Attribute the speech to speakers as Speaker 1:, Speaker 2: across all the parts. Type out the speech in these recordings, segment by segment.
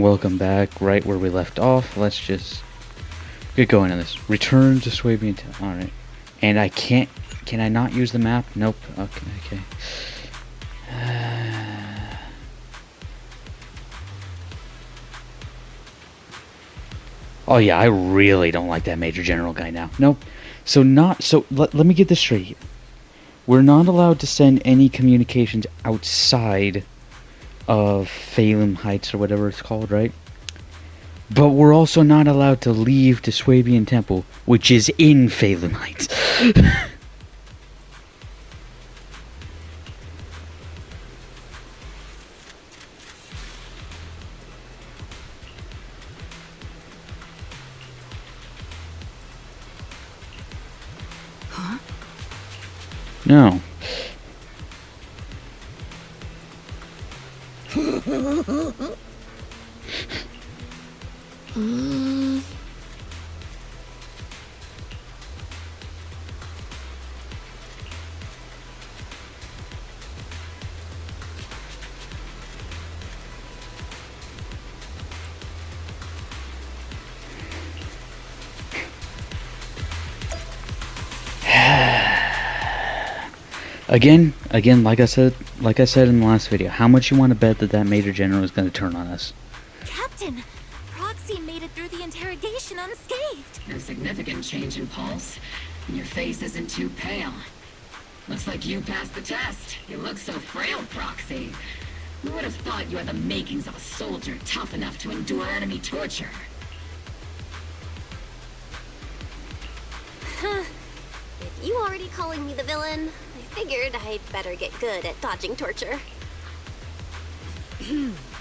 Speaker 1: welcome back right where we left off. Let's just get going on this. Return to Swabian Town. Alright. And I can't... Can I not use the map? Nope. Okay. Oh yeah, I really don't like that Major General guy now. Nope. So let me get this straight here. We're not allowed to send any communications outside of Phelim Heights or whatever it's called, right? But we're also not allowed to leave the Swabian Temple, which is in Phelim Heights.
Speaker 2: Huh?
Speaker 1: No. Again, like I said in the last video, how much you want to bet that Major General is going to turn on us?
Speaker 2: Captain, Proxy made it through the interrogation unscathed.
Speaker 3: No significant change in pulse, and your face isn't too pale. Looks like you passed the test. You look so frail, Proxy. Who would have thought you had the makings of a soldier tough enough to endure enemy torture?
Speaker 4: With you already calling me the villain, I figured I'd better get good at dodging torture.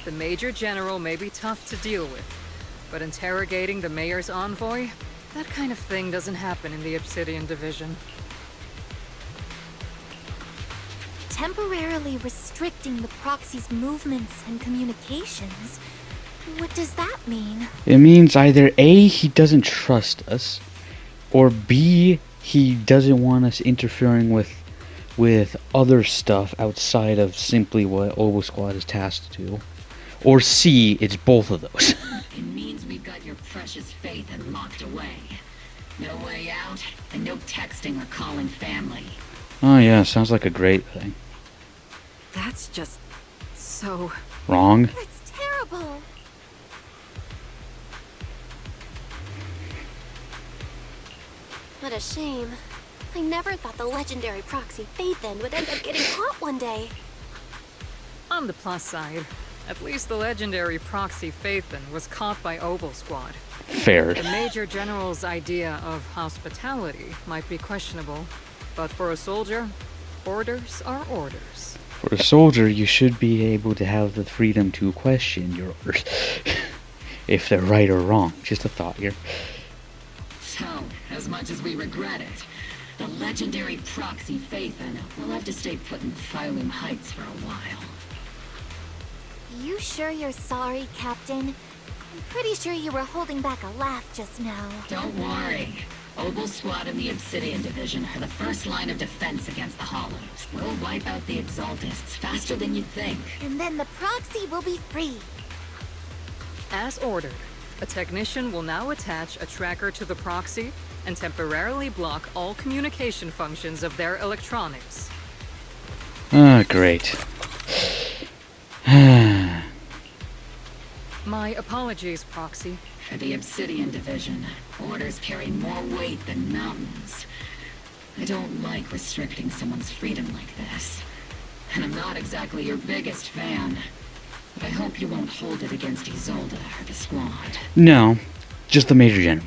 Speaker 5: The Major General may be tough to deal with, but interrogating the Mayor's envoy? That kind of thing doesn't happen in the Obsidian Division.
Speaker 2: Temporarily restricting the Proxy's movements and communications. What does that mean?
Speaker 1: It means either A, he doesn't trust us, or B, he doesn't want us interfering with other stuff outside of simply what Obo Squad is tasked to do. Or C, it's both of those.
Speaker 3: It means we've got your precious faith and locked away. No way out, and no texting or calling family.
Speaker 1: Oh yeah, sounds like a great thing.
Speaker 2: That's just so...
Speaker 1: Wrong.
Speaker 2: That's terrible!
Speaker 4: What a shame. I never thought the legendary Proxy Phaethon would end up getting caught one day.
Speaker 5: On the plus side, at least the legendary Proxy Phaethon was caught by Obo Squad.
Speaker 1: Fair.
Speaker 5: The Major General's idea of hospitality might be questionable, but for a soldier, orders are orders.
Speaker 1: For a soldier, you should be able to have the freedom to question your orders. If they're right or wrong. Just a thought here.
Speaker 3: So, as much as we regret it, the legendary Proxy Phaethon will have to stay put in Phelim Heights for a while.
Speaker 2: You sure you're sorry, Captain? I'm pretty sure you were holding back a laugh just now.
Speaker 3: Don't worry. Obo Squad and the Obsidian Division are the first line of defense against the Hollows. We'll wipe out the Exaltists faster than you'd think.
Speaker 2: And then the Proxy will be free.
Speaker 5: As ordered, a technician will now attach a tracker to the Proxy and temporarily block all communication functions of their electronics.
Speaker 1: Ah, great.
Speaker 5: My apologies, Proxy.
Speaker 3: For the Obsidian Division, orders carry more weight than mountains. I don't like restricting someone's freedom like this. And I'm not exactly your biggest fan. But I hope you won't hold it against Isolde or the squad.
Speaker 1: No, just the Major General.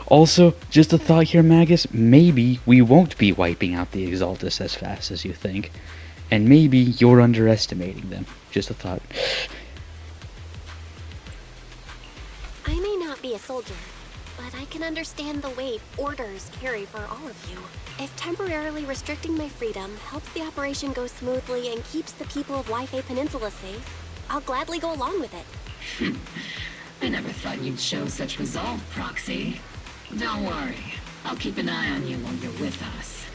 Speaker 1: Also, just a thought here, Magus, maybe we won't be wiping out the Exaltus as fast as you think. And maybe you're underestimating them. Just a thought.
Speaker 4: I may not be a soldier, but I can understand the weight orders carry for all of you. If temporarily restricting my freedom helps the operation go smoothly and keeps the people of Yfei Peninsula safe, I'll gladly go along with it.
Speaker 3: I never thought you'd show such resolve, Proxy. Don't worry. I'll keep an eye on you while you're with us.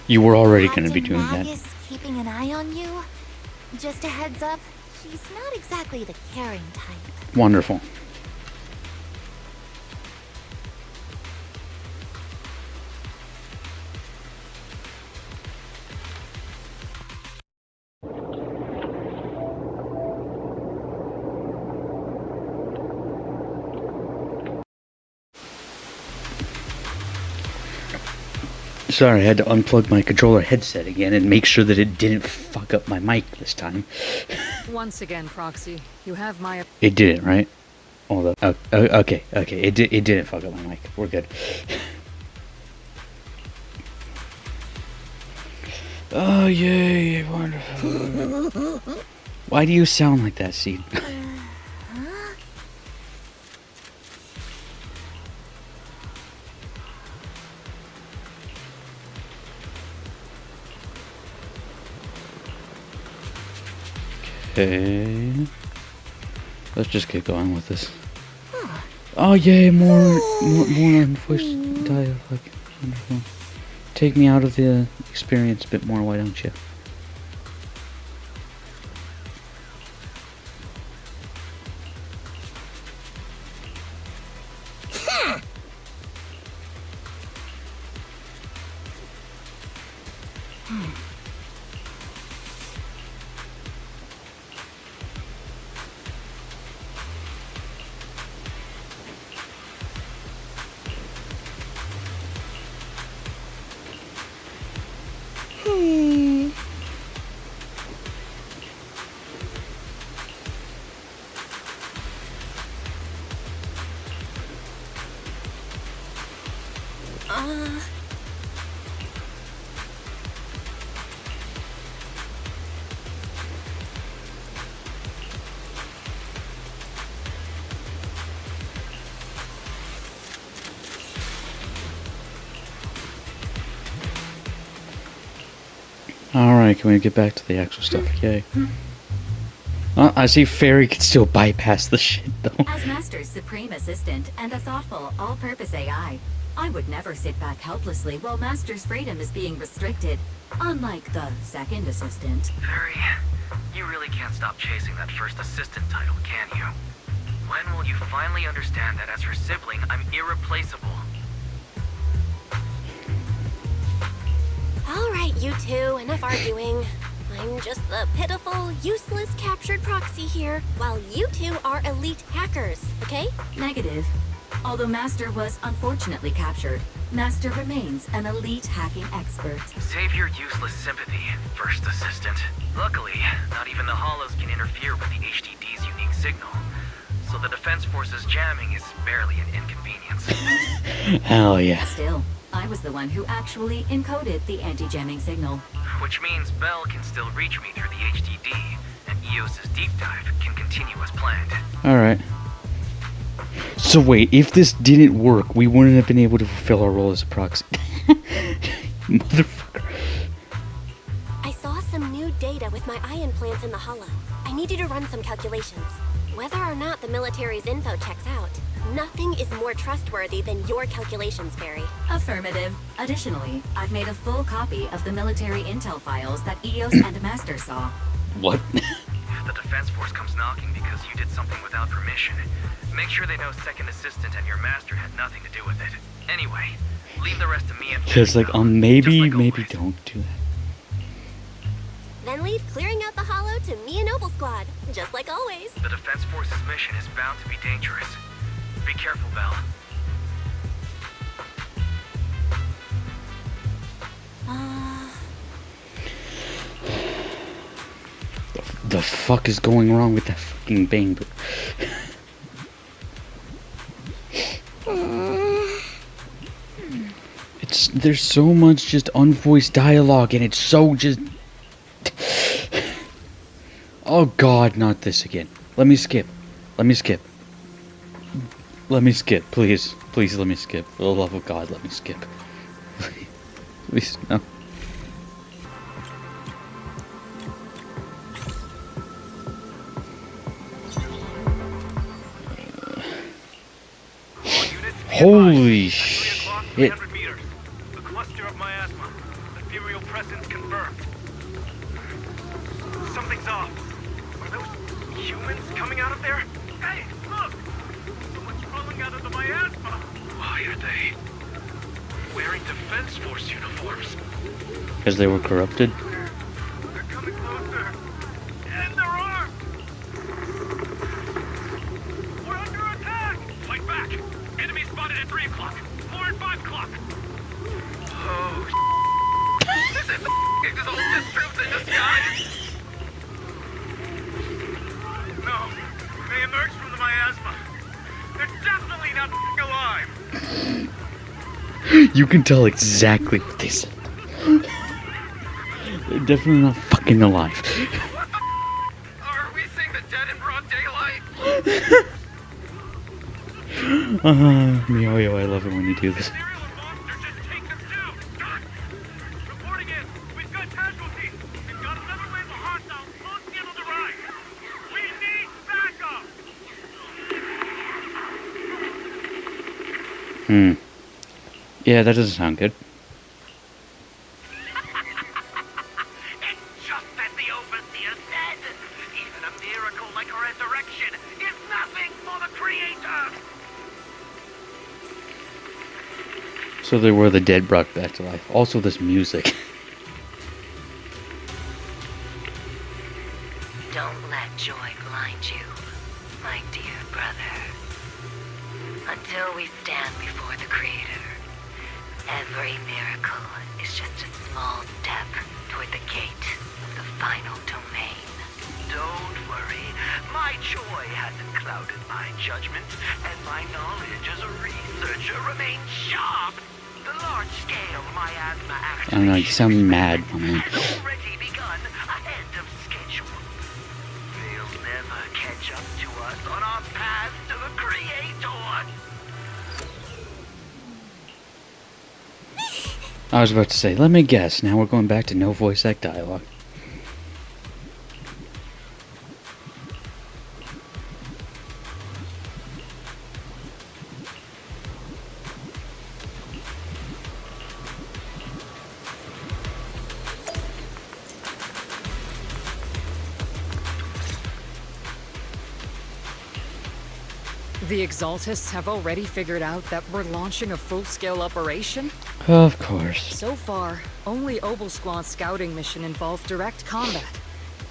Speaker 1: You were already going to be doing
Speaker 2: Captain
Speaker 1: that.
Speaker 2: Magus keeping an eye on you? Just a heads up, She's not exactly the caring type.
Speaker 1: Wonderful. Sorry, I had to unplug my controller headset again and make sure that it didn't fuck up my mic this time.
Speaker 5: Once again, Proxy, you have my...
Speaker 1: It didn't, right? Hold up. Oh, okay. It didn't fuck up my mic. We're good. Oh, yay. Wonderful. Why do you sound like that, Seed? Okay. Let's just get going with this. Oh yay, more unvoiced dialogue. Wonderful. Take me out of the experience a bit more, why don't you? Alright, can we get back to the actual stuff? Yay. I see Fairy can still bypass the shit, though.
Speaker 6: As Master's supreme assistant and a thoughtful, all-purpose AI, I would never sit back helplessly while Master's freedom is being restricted, unlike the second assistant.
Speaker 7: Fairy, you really can't stop chasing that first assistant title, can you? When will you finally understand that as her sibling, I'm irreplaceable?
Speaker 4: Alright, you two, enough arguing. I'm just the pitiful, useless captured proxy here, while you two are elite hackers, okay?
Speaker 6: Negative. Although Master was unfortunately captured, Master remains an elite hacking expert.
Speaker 7: Save your useless sympathy, first assistant. Luckily, not even the Hollows can interfere with the HDD's unique signal, so the Defense Force's jamming is barely an inconvenience.
Speaker 1: Hell yeah.
Speaker 6: Still, I was the one who actually encoded the anti-jamming signal.
Speaker 7: Which means Bell can still reach me through the HDD, and EOS's deep dive can continue as planned.
Speaker 1: Alright. So wait, if this didn't work, we wouldn't have been able to fulfill our role as a proxy. Motherfucker.
Speaker 4: I saw some new data with my eye implants in the hollow. I need you to run some calculations. Whether or not the military's info checks out, nothing is more trustworthy than your calculations, Fairy.
Speaker 6: Affirmative. Additionally, I've made a full copy of the military intel files that EOS and Master saw.
Speaker 1: What?
Speaker 7: If the Defense Force comes knocking because you did something without permission, make sure they know Second Assistant and your Master had nothing to do with it. Anyway, leave the rest to me and
Speaker 1: Just like,
Speaker 7: Bell,
Speaker 1: maybe
Speaker 7: just like always.
Speaker 1: don't do that.
Speaker 4: Then leave clearing out the hollow to me and Noble Squad, just like always.
Speaker 7: The Defense Force's mission is bound to be dangerous. Be careful, Bell.
Speaker 1: The fuck is going wrong with that fucking bang? There's so much just unvoiced dialogue and it's so just... Oh god, not this again. Let me skip. Let me skip. Let me skip, please. Please let me skip. For the love of God, let me skip. Please, no. Holy shit.
Speaker 7: 300 meters. A cluster of miasma. Ethereal presence confirmed. Something's off. Are those humans coming out of there? Hey, look! Someone's crawling out of the miasma! Why are they wearing Defense Force uniforms?
Speaker 1: Because they were corrupted.
Speaker 7: They're coming closer. And they're armed! We're under attack! Fight back! Enemy spotted at 3 o'clock. 4 and 5 o'clock. Oh, is it the Exalted troops in disguise? No. They emerged from the miasma. They're definitely not alive.
Speaker 1: You can tell exactly what they said. They're definitely not fucking alive.
Speaker 7: What the Are we seeing the dead in broad daylight?
Speaker 1: Mioyo, I love it when you do this.
Speaker 7: Serial and monster just take them too. Reporting in. We've got casualties. We've got another wave of hostiles close in on the right. We need backup.
Speaker 1: Yeah, that doesn't sound good.
Speaker 7: It's just as the Overseer said. Even a miracle like a resurrection is nothing for the Creator.
Speaker 1: So they were the dead brought back to life. Also, this music.
Speaker 6: Don't let joy blind you, my dear brother. Until we stand before the Creator, every miracle is just a small step toward the gate of the final domain.
Speaker 7: Don't worry. My joy hasn't clouded my judgment, and my knowledge as a researcher remains sharp. The large-scale miasma
Speaker 1: I don't know, you sound mad, my man.
Speaker 7: has already begun ahead of schedule. They'll never catch up to us on our path to the Creator.
Speaker 1: I was about to say, let me guess. Now we're going back to no voice act dialogue.
Speaker 5: The Exaltists have already figured out that we're launching a full-scale operation?
Speaker 1: Of course.
Speaker 5: So far, only Obel Squad's scouting mission involved direct combat.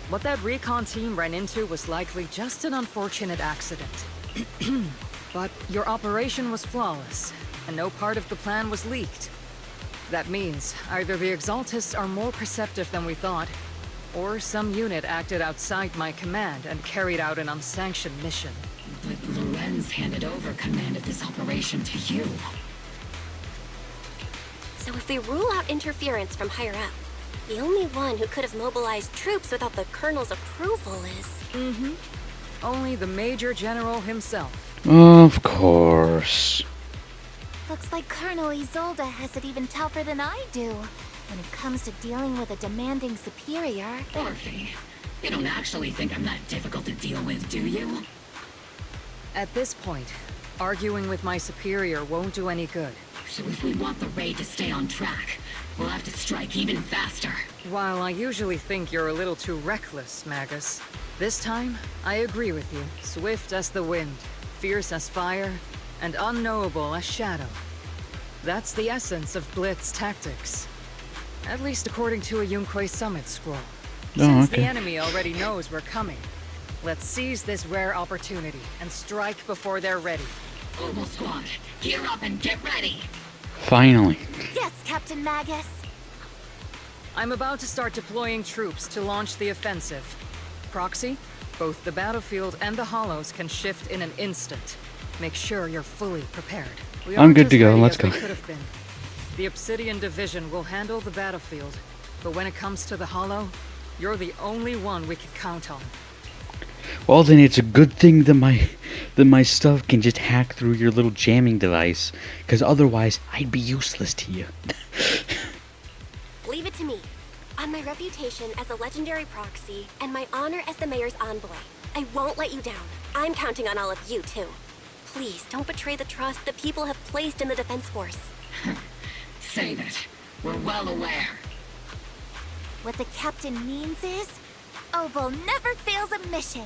Speaker 5: What that recon team ran into was likely just an unfortunate accident. But your operation was flawless, and no part of the plan was leaked. That means either the Exaltists are more perceptive than we thought, or some unit acted outside my command and carried out an unsanctioned mission.
Speaker 3: But Lorenz handed over command of this operation to you.
Speaker 4: So if we rule out interference from higher up, the only one who could have mobilized troops without the Colonel's approval is...
Speaker 5: Only the Major General himself.
Speaker 1: Of course.
Speaker 2: Looks like Colonel Isolde has it even tougher than I do when it comes to dealing with a demanding superior.
Speaker 3: Orphe, you don't actually think I'm that difficult to deal with, do you?
Speaker 5: At this point, arguing with my superior won't do any good.
Speaker 3: So if we want the raid to stay on track, we'll have to strike even faster.
Speaker 5: While I usually think you're a little too reckless, Magus, this time, I agree with you. Swift as the wind, fierce as fire, and unknowable as shadow. That's the essence of Blitz tactics. At least according to a Yunque Summit scroll. Since the enemy already knows we're coming, let's seize this rare opportunity and strike before they're ready.
Speaker 3: Obel Squad, gear up and get ready!
Speaker 1: Finally.
Speaker 2: Yes, Captain Magus.
Speaker 5: I'm about to start deploying troops to launch the offensive. Proxy, both the battlefield and the Hollows can shift in an instant. Make sure you're fully prepared. We
Speaker 1: I'm
Speaker 5: aren't
Speaker 1: good
Speaker 5: as
Speaker 1: to go,
Speaker 5: ready
Speaker 1: let's
Speaker 5: as we
Speaker 1: go.
Speaker 5: could have been. The Obsidian Division will handle the battlefield, but when it comes to the Hollow, you're the only one we can count on.
Speaker 1: Well, then it's a good thing that my stuff can just hack through your little jamming device, because otherwise I'd be useless to you.
Speaker 4: Leave it to me. On my reputation as a legendary proxy, and my honor as the mayor's envoy, I won't let you down. I'm counting on all of you, too. Please, don't betray the trust the people have placed in the Defense Force.
Speaker 3: Save it. We're well aware.
Speaker 2: What the captain means is, Obel never fails a mission.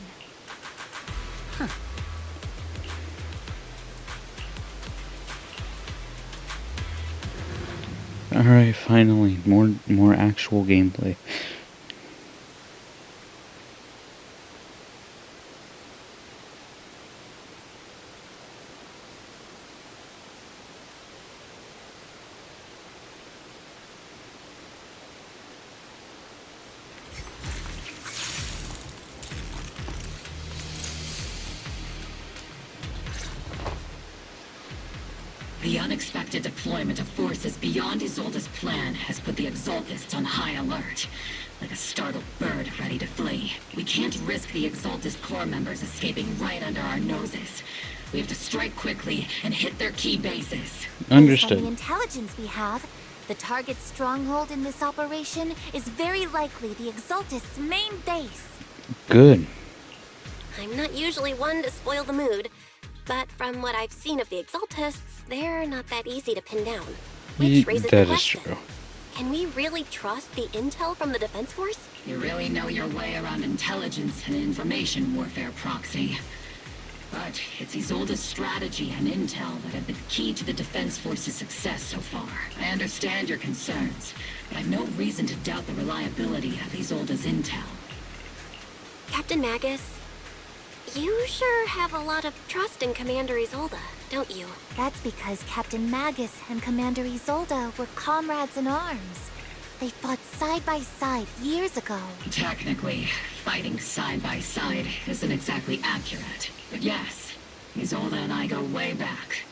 Speaker 1: Alright, finally. More actual gameplay.
Speaker 3: The unexpected deployment of forces beyond Isolde's plan has put the Exaltists on high alert. Like a startled bird ready to flee. We can't risk the Exaltist core members escaping right under our noses. We have to strike quickly and hit their key bases.
Speaker 2: Based on
Speaker 1: Understood.
Speaker 2: the intelligence we have, the target's stronghold in this operation is very likely the Exaltist's main base.
Speaker 1: Good.
Speaker 4: I'm not usually one to spoil the mood, but from what I've seen of the Exaltists, they're not that easy to pin down. Which raises the
Speaker 1: That is
Speaker 4: question.
Speaker 1: true.
Speaker 4: Can we really trust the intel from the Defense Force?
Speaker 3: You really know your way around intelligence and information warfare, Proxy. But it's Isolde's strategy and intel that have been key to the Defense Force's success so far. I understand your concerns, but I've no reason to doubt the reliability of Isolde's intel.
Speaker 4: Captain Magus, you sure have a lot of trust in Commander Isolde, don't you?
Speaker 2: That's because Captain Magus and Commander Isolde were comrades in arms. They fought side by side years ago.
Speaker 3: Technically, fighting side by side isn't exactly accurate. But yes, Isolde and I go way back.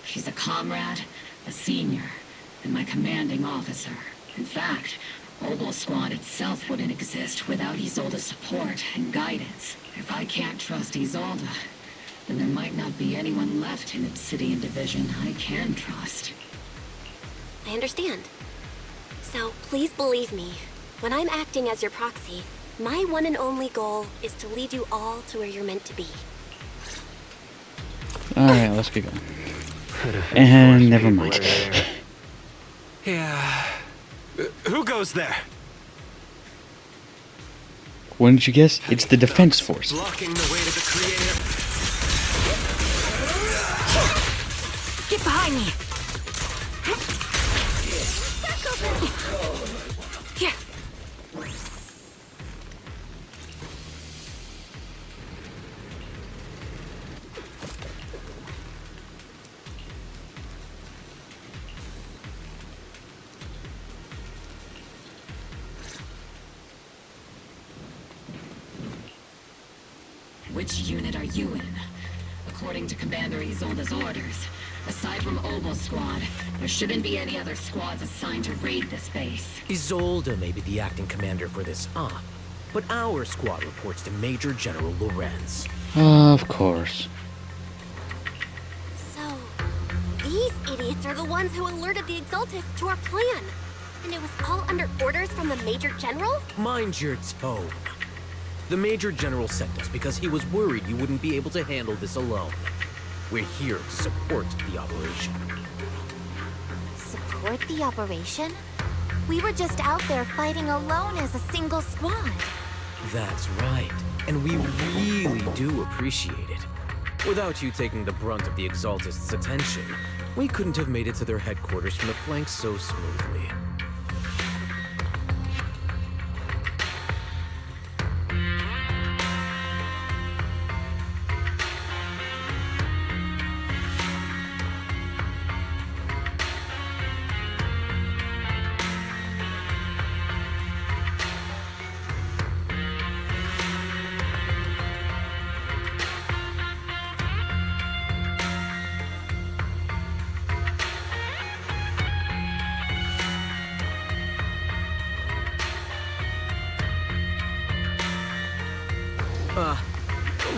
Speaker 3: She's a comrade, a senior, and my commanding officer. In fact, Obel Squad itself wouldn't exist without Isolde's support and guidance. If I can't trust Isolde, then there might not be anyone left in Obsidian Division I can trust.
Speaker 4: I understand. So please believe me, when I'm acting as your proxy, my one and only goal is to lead you all to where you're meant to be.
Speaker 1: Alright, let's get going. And never mind.
Speaker 8: Yeah. Who goes there?
Speaker 1: Wouldn't you guess? It's the Defense Force.
Speaker 8: Blocking the way to the creator.
Speaker 5: Get behind me! Here.
Speaker 3: Which unit are you in? According to Commander Isolde's orders, aside from Obel Squad, there shouldn't be any other squads assigned to raid this base.
Speaker 9: Isolde may be the acting commander for this op, but our squad reports to Major General Lorenz.
Speaker 1: Of course.
Speaker 4: So, these idiots are the ones who alerted the Exaltists to our plan. And it was all under orders from the Major General?
Speaker 9: Mind your tone. The Major General sent us because he was worried you wouldn't be able to handle this alone. We're here to support the operation.
Speaker 2: Support the operation? We were just out there fighting alone as a single squad.
Speaker 9: That's right, and we really do appreciate it. Without you taking the brunt of the Exaltists' attention, we couldn't have made it to their headquarters from the flanks so smoothly.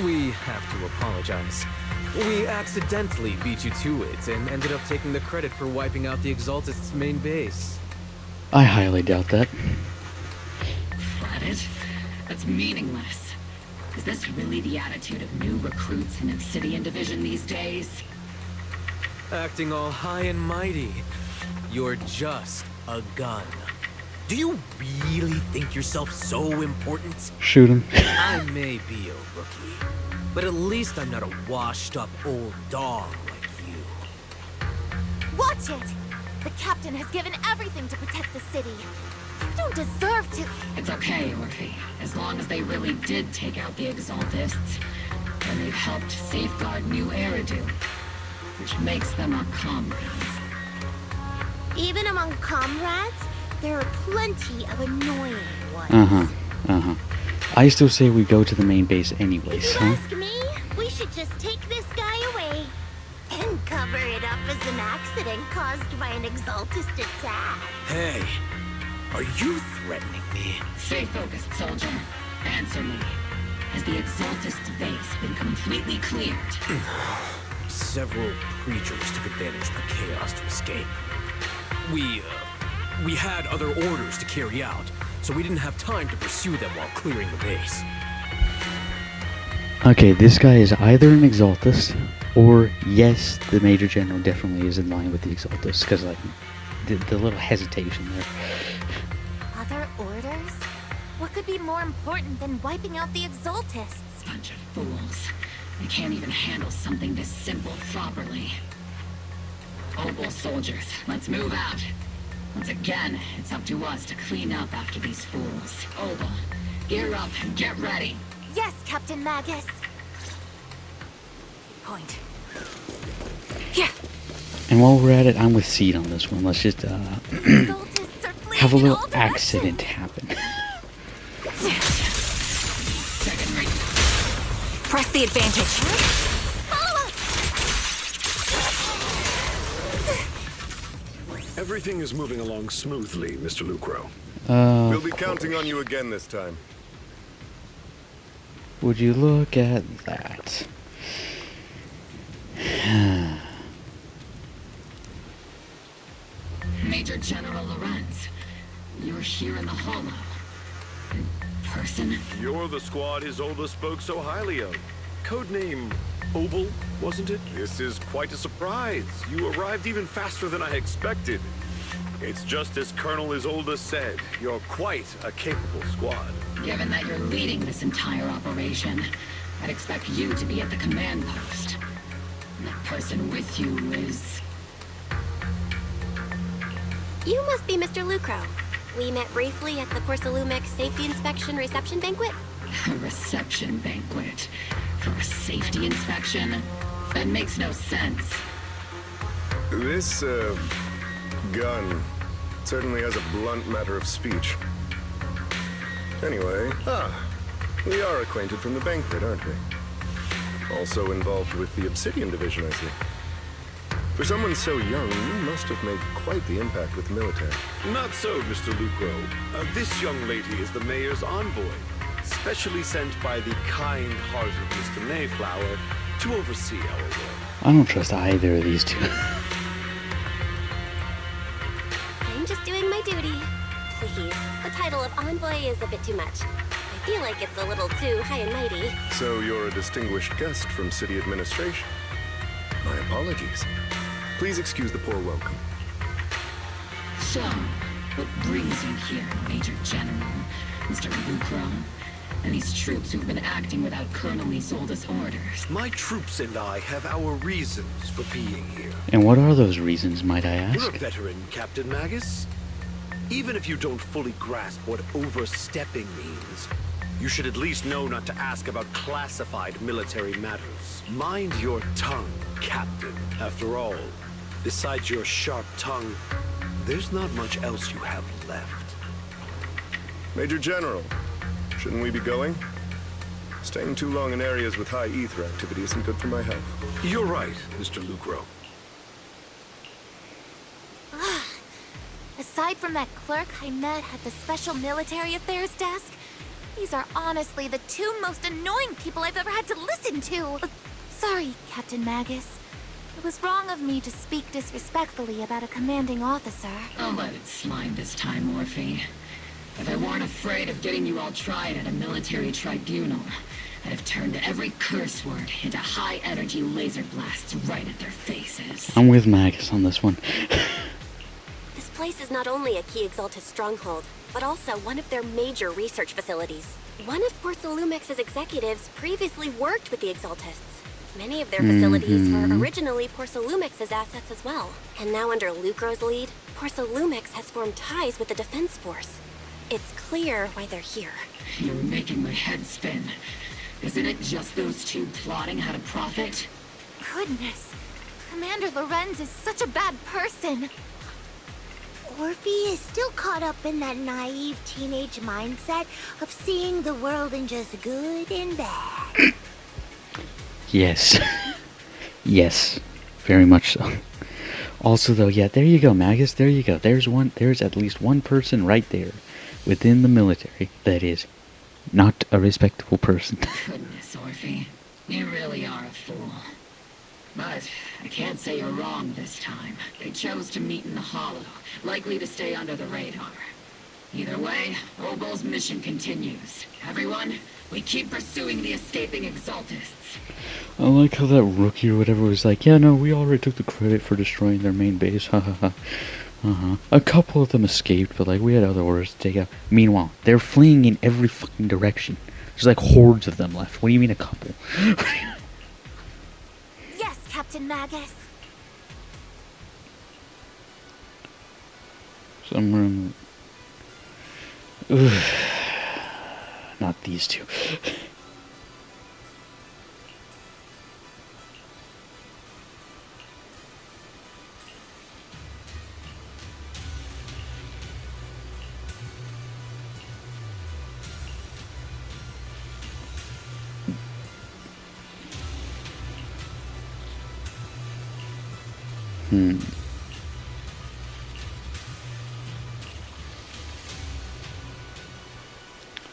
Speaker 9: We have to apologize. We accidentally beat you to it and ended up taking the credit for wiping out the Exaltists' main base.
Speaker 1: I highly doubt that.
Speaker 3: Credit? That's meaningless. Is this really the attitude of new recruits in Obsidian Division these days?
Speaker 9: Acting all high and mighty. You're just a gun. Do you really think yourself so important?
Speaker 1: Shoot him.
Speaker 9: I may be a rookie, but at least I'm not a washed-up old dog like you.
Speaker 2: Watch it! The captain has given everything to protect the city. You don't deserve to...
Speaker 3: It's okay, Orphe. As long as they really did take out the Exaltists, then they've helped safeguard New Eridu, which makes them our comrades.
Speaker 2: Even among comrades, there are plenty of annoying ones.
Speaker 1: I still say we go to the main base anyways,
Speaker 2: If you
Speaker 1: huh?
Speaker 2: ask me, we should just take this guy away and cover it up as an accident caused by an Exaltist attack.
Speaker 9: Hey, are you threatening me?
Speaker 3: Stay focused, soldier. Answer me. Has the Exaltist base been completely cleared?
Speaker 9: Several creatures took advantage of the chaos to escape. We had other orders to carry out, so we didn't have time to pursue them while clearing the base.
Speaker 1: Okay, this guy is either an Exaltist, or yes, the Major General definitely is in line with the Exaltists, because like, the little hesitation there.
Speaker 2: Other orders? What could be more important than wiping out the Exaltists?
Speaker 3: Bunch of fools. They can't even handle something this simple properly. Opal soldiers, let's move out. Once again, it's up to us to clean up after these fools. Opal, gear up and get ready.
Speaker 2: Yes, Captain Magus.
Speaker 5: Point. Yeah.
Speaker 1: And while we're at it, I'm with Seed on this one. Let's just
Speaker 2: Exaltists are fleeing
Speaker 1: have a
Speaker 2: in
Speaker 1: little
Speaker 2: all directions.
Speaker 1: accident happen.
Speaker 3: Second rate.
Speaker 5: Press the advantage.
Speaker 2: Follow us!
Speaker 10: Everything is moving along smoothly, Mr. Lucro.
Speaker 11: We'll be counting on you again this time.
Speaker 1: Would you look at that?
Speaker 3: Major General Lorenz, you're here in the Hollow. In person?
Speaker 10: You're the squad Isolde spoke so highly of. Codename Opal, wasn't it? This is quite a surprise. You arrived even faster than I expected. It's just as Colonel Isolde said. You're quite a capable squad.
Speaker 3: Given that you're leading this entire operation, I'd expect you to be at the command post. And that person with you is...
Speaker 4: You must be Mr. Lucro. We met briefly at the Porcelumex Safety Inspection Reception Banquet.
Speaker 3: a reception banquet for a safety inspection? That makes no sense.
Speaker 11: This, gun certainly has a blunt matter of speech. Anyway, we are acquainted from the banquet, aren't we? Also involved with the Obsidian Division, I see. For someone so young, you must have made quite the impact with the military.
Speaker 10: Not so, Mr. Lucro. This young lady is the mayor's envoy, specially sent by the kind-hearted Mr. Mayflower to oversee our work.
Speaker 1: I don't trust either of these two.
Speaker 4: I'm just doing my duty. Please, the title of envoy is a bit too much. I feel like it's a little too high and mighty.
Speaker 11: So you're a distinguished guest from city administration. My apologies. Please excuse the poor welcome.
Speaker 3: So, what brings you here, Major General, Mr. Lucro, and these troops who've been acting without Colonel Isolde's orders?
Speaker 10: My troops and I have our reasons for being here.
Speaker 1: And what are those reasons, might I
Speaker 10: You're
Speaker 1: ask?
Speaker 10: a veteran, Captain Magus. Even if you don't fully grasp what overstepping means, you should at least know not to ask about classified military matters. Mind your tongue, Captain. After all, besides your sharp tongue, there's not much else you have left.
Speaker 11: Major General, shouldn't we be going? Staying too long in areas with high ether activity isn't good for my health.
Speaker 10: You're right, Mr. Lucro.
Speaker 2: Aside from that clerk I met at the Special Military Affairs desk, these are honestly the two most annoying people I've ever had to listen to. Sorry, Captain Magus. It was wrong of me to speak disrespectfully about a commanding officer.
Speaker 3: I'll let it slide this time, Morphe. If I weren't afraid of getting you all tried at a military tribunal, I'd have turned every curse word into high-energy laser blasts right at their faces.
Speaker 1: I'm with Magus on this one.
Speaker 4: This place place is not only a key Exaltus stronghold, but also one of their major research facilities. One of Porcel Lumex's executives previously worked with the Exaltists. Many of their facilities were originally Porcel Lumex's assets as well. And now under Lucro's lead, Porcel Lumex has formed ties with the Defense Force. It's clear why they're here.
Speaker 3: You're making my head spin. Isn't it just those two plotting how to profit?
Speaker 2: Goodness. Commander Lorenz is such a bad person.
Speaker 12: Orphe is still caught up in that naive teenage mindset of seeing the world in just good and bad.
Speaker 1: Yes. Yes. Very much so. Also though, yeah, there you go, Magus, there you go. There's at least one person right there within the military that is not a respectable person.
Speaker 3: Goodness, Orphe. You really are a fool. But I can't say you're wrong this time. They chose to meet in the Hollow, likely to stay under the radar. Either way, Obel's mission continues. Everyone, we keep pursuing the escaping Exaltists.
Speaker 1: I like how that rookie or whatever was like, yeah, no, we already took the credit for destroying their main base, hahaha. A couple of them escaped, but like, we had other orders to take out. Meanwhile, they're fleeing in every fucking direction. There's like hordes of them left. What do you mean a couple?
Speaker 2: Yes, Captain Magus.
Speaker 1: Some room. Ugh. Not these two.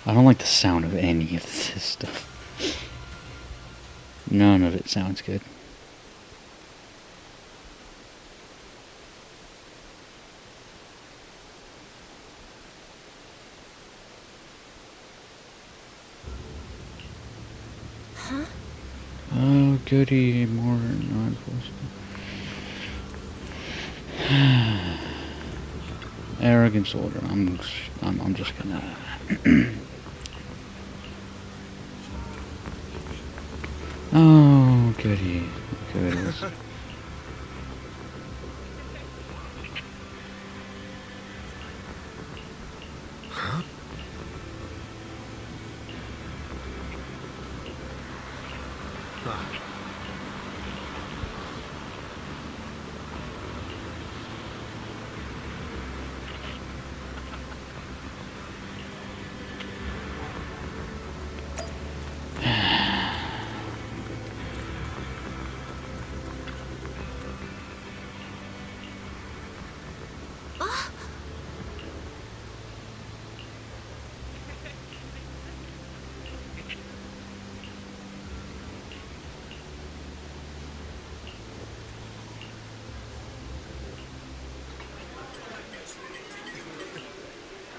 Speaker 1: I don't like the sound of any of this stuff. None of it sounds good.
Speaker 2: Huh?
Speaker 1: Oh, goody, more non-enforceable. Arrogant soldier. I'm just gonna. Oh, goody. Goodies.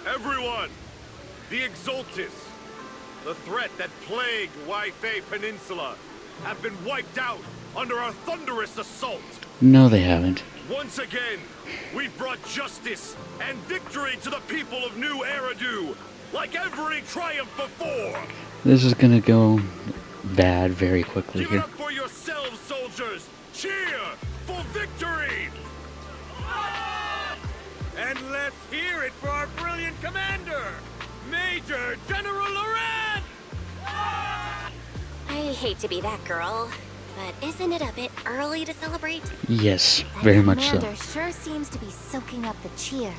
Speaker 10: Everyone! The Exaltists, the threat that plagued Waifei Peninsula, have been wiped out under our thunderous assault.
Speaker 1: No, they haven't.
Speaker 10: Once again, we've brought justice and victory to the people of New Eridu, like every triumph before.
Speaker 1: This is gonna go bad very quickly
Speaker 10: Give it
Speaker 1: here.
Speaker 10: up for yourselves, soldiers! Cheer for victory!
Speaker 7: And let's hear it for our brilliant commander, Major General Lorenz!
Speaker 4: I hate to be that girl, but isn't it a bit early to celebrate?
Speaker 1: Yes,
Speaker 2: That
Speaker 1: very much so.
Speaker 2: commander sure seems to be soaking up the cheers.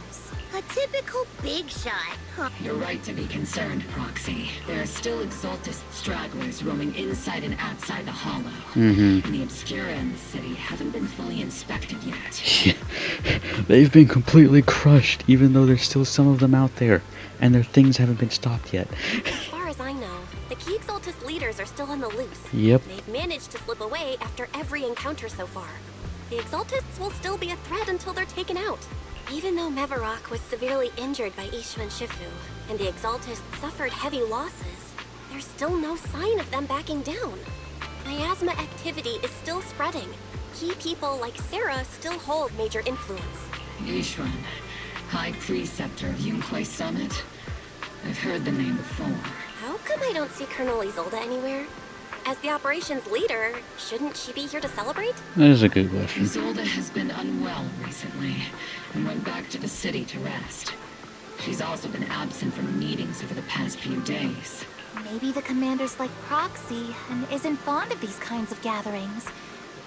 Speaker 12: A typical big shot, huh?
Speaker 3: You're right to be concerned, Proxy. There are still Exaltist stragglers roaming inside and outside the Hollow. And the Obscura and the city haven't been fully inspected yet.
Speaker 1: They've been completely crushed, even though there's still some of them out there, and their things haven't been stopped yet.
Speaker 4: As far as I know, the key Exaltist leaders are still on the loose.
Speaker 1: Yep.
Speaker 4: They've managed to slip away after every encounter so far. The Exaltists will still be a threat until they're taken out. Even though Mevarok was severely injured by Ishvan Shifu, and the Exaltists suffered heavy losses, there's still no sign of them backing down. Miasma activity is still spreading. Key people like Sarah still hold major influence.
Speaker 3: Ishwan, High Preceptor of Yunquay Summit? I've heard the name before.
Speaker 4: How come I don't see Colonel Isolde anywhere? As the operations leader, shouldn't she be here to celebrate?
Speaker 1: That is a good question.
Speaker 3: Isolde has been unwell recently and went back to the city to rest. She's also been absent from meetings over the past few days.
Speaker 2: Maybe the commander's like Proxy and isn't fond of these kinds of gatherings.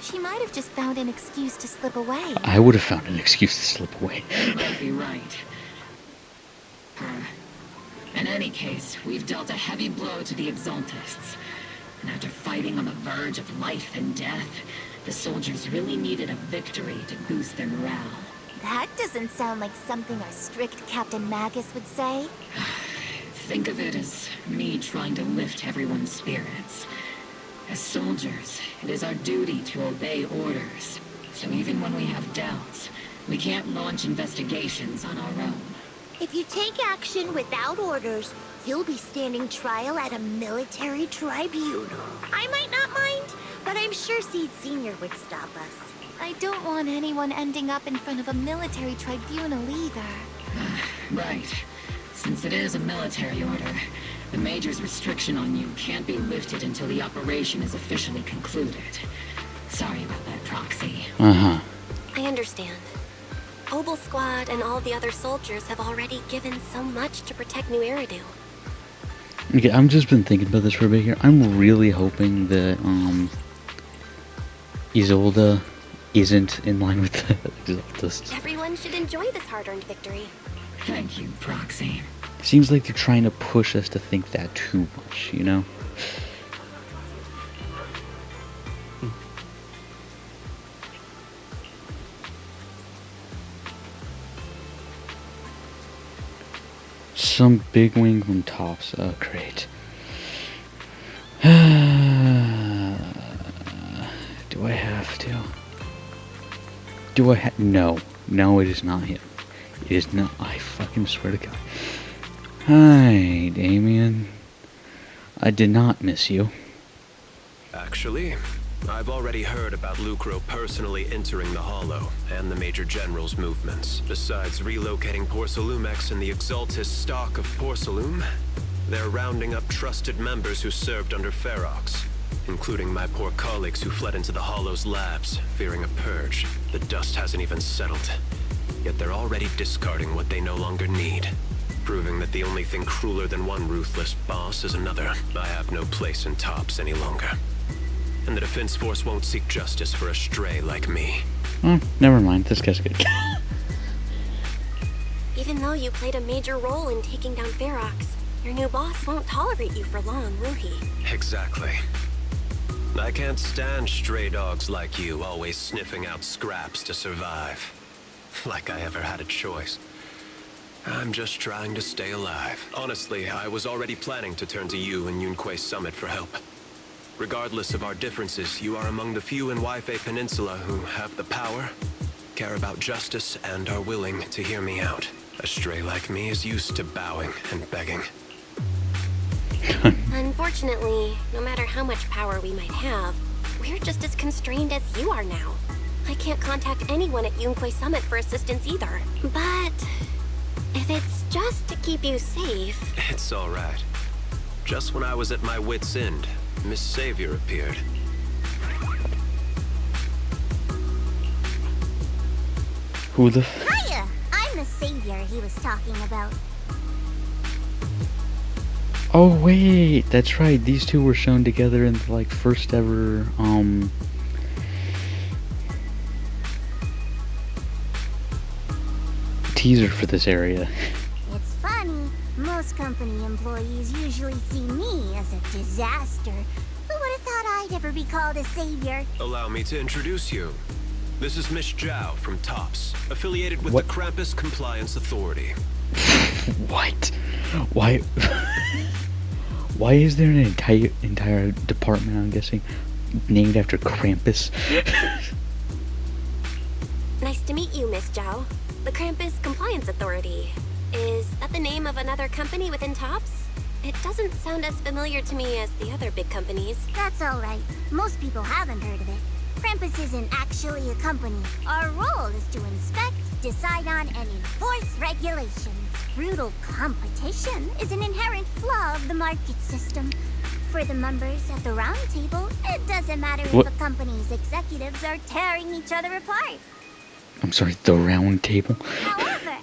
Speaker 2: She might have just found an excuse to slip away.
Speaker 1: I would have found an excuse to slip away.
Speaker 3: You might be right. In any case, we've dealt a heavy blow to the Exaltists. And after fighting on the verge of life and death, the soldiers really needed a victory to boost their morale.
Speaker 2: That doesn't sound like something our strict Captain Magus would say.
Speaker 3: Think of it as me trying to lift everyone's spirits. As soldiers, it is our duty to obey orders. So even when we have doubts, we can't launch investigations on our own.
Speaker 12: If you take action without orders, you'll be standing trial at a military tribunal. I might not mind, but I'm sure Seed Sr. would stop us.
Speaker 2: I don't want anyone ending up in front of a military tribunal either.
Speaker 3: Right. Since it is a military order, the Major's restriction on you can't be lifted until the operation is officially concluded. Sorry about that, Proxy.
Speaker 1: Uh-huh.
Speaker 4: I understand. Obel Squad and all the other soldiers have already given so much to protect New Eridu.
Speaker 1: Okay, I've just been thinking about this for a bit here. I'm really hoping that, Isolde isn't in line with the Exaltists.
Speaker 4: Everyone should enjoy this hard-earned victory.
Speaker 3: Thank you, Proxy.
Speaker 1: Seems like they're trying to push us to think that too much, you know? Some big wing from Tops. Oh, great. Do I have to? Do I have? No. No, it is not him. It is not. I fucking swear to God. Hi, Damien. I did not miss you.
Speaker 8: Actually, I've already heard about Lucro personally entering the Hollow and the Major General's movements. Besides relocating Porcelumex and the Exaltist stock of Porcelume, they're rounding up trusted members who served under Ferox, including my poor colleagues who fled into the Hollow's labs, fearing a purge. The dust hasn't even settled. Yet they're already discarding what they no longer need, proving that the only thing crueler than one ruthless boss is another. I have no place in Tops any longer. And the Defense Force won't seek justice for a stray like me.
Speaker 1: Oh, never mind. This guy's good.
Speaker 4: Even though you played a major role in taking down Ferox, your new boss won't tolerate you for long, will he?
Speaker 8: Exactly. I can't stand stray dogs like you always sniffing out scraps to survive. Like I ever had a choice. I'm just trying to stay alive. Honestly, I was already planning to turn to you and Yunquay Summit for help. Regardless of our differences, you are among the few in Waifei Peninsula who have the power, care about justice, and are willing to hear me out. A stray like me is used to bowing and begging.
Speaker 4: Unfortunately, no matter how much power we might have, we're just as constrained as you are now. I can't contact anyone at Yunquay Summit for assistance either. But if it's just to keep you safe...
Speaker 8: It's all right. Just when I was at my wit's end, Miss Savior appeared.
Speaker 1: Who the
Speaker 12: Hiya! I'm the savior he was talking about.
Speaker 1: Oh wait, that's right. These two were shown together in the like first ever teaser for this area.
Speaker 12: It's funny. Most company employees usually see me as a disaster. Who would have thought I'd ever be called a savior?
Speaker 8: Allow me to introduce you. This is Miss Zhao from Tops, affiliated with
Speaker 1: What?
Speaker 8: the Krampus Compliance Authority.
Speaker 1: What? Why? Why is there an entire department, I'm guessing, named after Krampus?
Speaker 4: Nice to meet you, Miss Zhao. The Krampus Compliance Authority. Is that the name of another company within Tops? It doesn't sound as familiar to me as the other big companies.
Speaker 12: That's all right. Most people haven't heard of it. Krampus isn't actually a company. Our role is to inspect, decide on, and enforce regulations. Brutal competition is an inherent flaw of the market system. For the members at the round table, it doesn't matter if a company's executives are tearing each other apart.
Speaker 1: I'm sorry, the round table?
Speaker 12: However,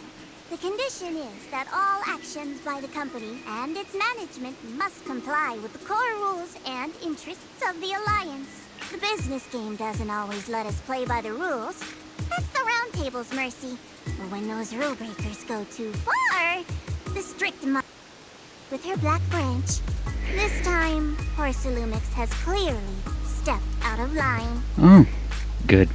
Speaker 12: the condition is that all actions by the company and its management must comply with the core rules and interests of the Alliance. The business game doesn't always let us play by the rules. That's the round table's mercy. But when those rule breakers go too far, the strict with her black branch. This time, Porcelumix has clearly stepped out of line.
Speaker 1: Oh, good.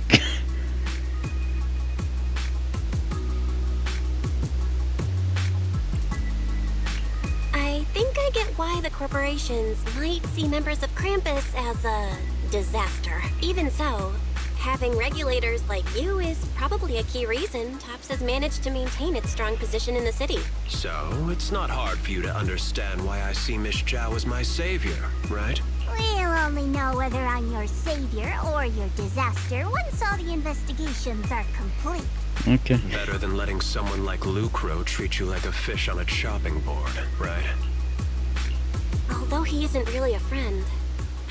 Speaker 4: I think I get why the corporations might see members of Krampus as a disaster. Even so, having regulators like you is probably a key reason Tops has managed to maintain its strong position in the city.
Speaker 8: So, it's not hard for you to understand why I see Miss Zhao as my savior, right?
Speaker 12: We'll only know whether I'm your savior or your disaster once all the investigations are complete.
Speaker 1: Okay.
Speaker 8: Better than letting someone like Lucro treat you like a fish on a chopping board, right?
Speaker 4: Although he isn't really a friend,